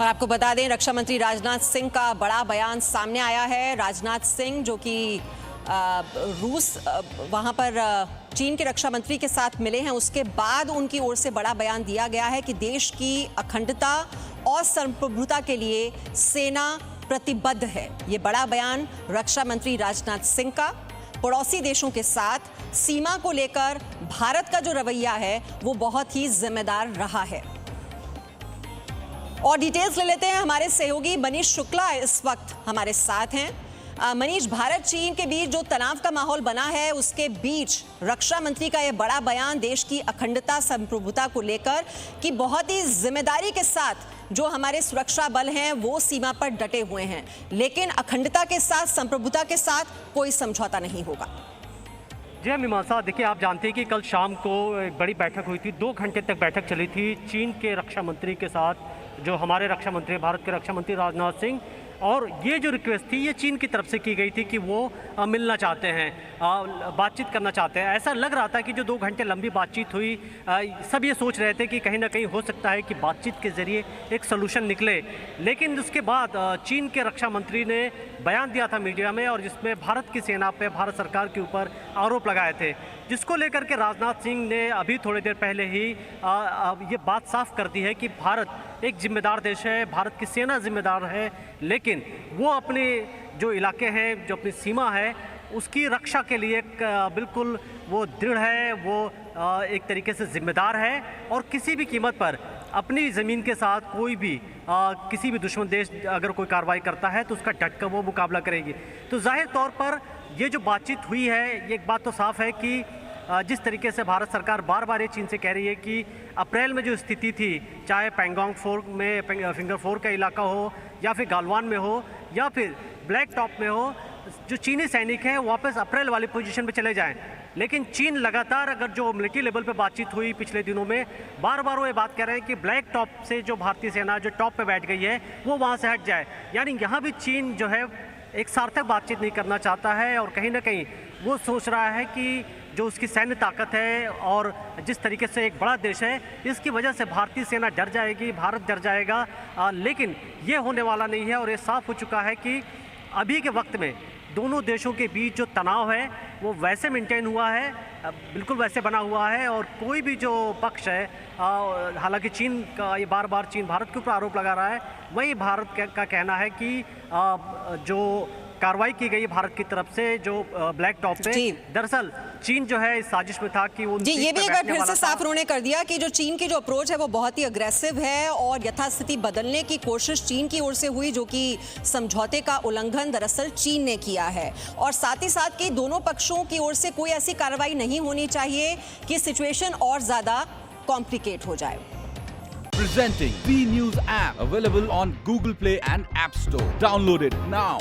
और आपको बता दें, रक्षा मंत्री राजनाथ सिंह का बड़ा बयान सामने आया है। राजनाथ सिंह जो कि रूस वहां पर चीन के रक्षा मंत्री के साथ मिले हैं, उसके बाद उनकी ओर से बड़ा बयान दिया गया है कि देश की अखंडता और संप्रभुता के लिए सेना प्रतिबद्ध है। ये बड़ा बयान रक्षा मंत्री राजनाथ सिंह का पड़ोसी देशों के साथ सीमा को लेकर भारत का जो रवैया है वो बहुत ही जिम्मेदार रहा है। और डिटेल्स ले लेते हैं, हमारे सहयोगी मनीष शुक्ला इस वक्त हमारे साथ हैं। मनीष, भारत चीन के बीच जो तनाव का माहौल बना है उसके बीच रक्षा मंत्री का यह बड़ा बयान देश की अखंडता संप्रभुता को लेकर कि बहुत ही जिम्मेदारी के साथ जो हमारे सुरक्षा बल हैं वो सीमा पर डटे हुए हैं, लेकिन अखंडता के साथ संप्रभुता के साथ कोई समझौता नहीं होगा। जी हाँ मीमांसा, देखिए आप जानते हैं कि कल शाम को एक बड़ी बैठक हुई थी, 2 घंटे तक बैठक चली थी चीन के रक्षा मंत्री के साथ, जो हमारे रक्षा मंत्री भारत के रक्षा मंत्री राजनाथ सिंह। और ये जो रिक्वेस्ट थी ये चीन की तरफ से की गई थी कि वो मिलना चाहते हैं, बातचीत करना चाहते हैं। ऐसा लग रहा था कि जो 2 घंटे लंबी बातचीत हुई, सब ये सोच रहे थे कि कहीं ना कहीं हो सकता है कि बातचीत के ज़रिए एक सलूशन निकले। लेकिन उसके बाद चीन के रक्षा मंत्री ने बयान दिया था मीडिया में, और जिसमें भारत की सेना पे, भारत सरकार के ऊपर आरोप लगाए थे, जिसको लेकर के राजनाथ सिंह ने अभी थोड़ी देर पहले ही ये बात साफ कर दी है कि भारत एक जिम्मेदार देश है, भारत की सेना जिम्मेदार है, लेकिन वो अपने जो इलाके हैं, जो अपनी सीमा है, उसकी रक्षा के लिए बिल्कुल वो दृढ़ है, वो एक तरीके से जिम्मेदार है, और किसी भी कीमत पर अपनी ज़मीन के साथ कोई भी किसी भी दुश्मन देश अगर कोई कार्रवाई करता है तो उसका डट कर वो मुकाबला करेगी। तो जाहिर तौर पर ये जो बातचीत हुई है, ये एक बात तो साफ है कि जिस तरीके से भारत सरकार बार बार ये चीन से कह रही है कि अप्रैल में जो स्थिति थी, चाहे पैंगोंग फोर में फिंगर 4 का इलाका हो, या फिर गालवान में हो, या फिर ब्लैक टॉप में हो, जो चीनी सैनिक हैं वापस अप्रैल वाली पोजीशन पे चले जाएं। लेकिन चीन लगातार, अगर जो मिलिट्री लेवल पे बातचीत हुई पिछले दिनों में, बार बार वो ये बात कह रहे हैं कि ब्लैक टॉप से जो भारतीय सेना जो टॉप पे बैठ गई है वो वहाँ से हट जाए। यानी यहाँ भी चीन जो है एक सार्थक बातचीत नहीं करना चाहता है, और कहीं ना कहीं वो सोच रहा है कि जो उसकी सैन्य ताकत है और जिस तरीके से एक बड़ा देश है, इसकी वजह से भारतीय सेना डर जाएगी, भारत डर जाएगा। लेकिन ये होने वाला नहीं है, और ये साफ हो चुका है कि अभी के वक्त में दोनों देशों के बीच जो तनाव है वो वैसे मेंटेन हुआ है, बिल्कुल वैसे बना हुआ है। और कोई भी जो पक्ष है, हालांकि चीन का ये बार बार चीन भारत के ऊपर आरोप लगा रहा है, वही भारत का कहना है कि जो कार्रवाई की गई भारत की तरफ से जो ब्लैक टॉप पे, दरअसल चीन जो है इस साजिश में था कि वो जी, ये भी एक बार फिर से साफ उन्होंने कर दिया कि जो चीन की जो अप्रोच है वो बहुत ही अग्रेसिव है, और यथास्थिति बदलने की कोशिश चीन की ओर से हुई, जो कि समझौते का उल्लंघन दरअसल चीन ने किया है। और साथ ही साथ कि दोनों पक्षों की ओर से कोई ऐसी कार्रवाई नहीं होनी चाहिए कि सिचुएशन और ज्यादा कॉम्प्लिकेट हो जाए। Presenting B News app, available on Google Play and App Store. Download it now.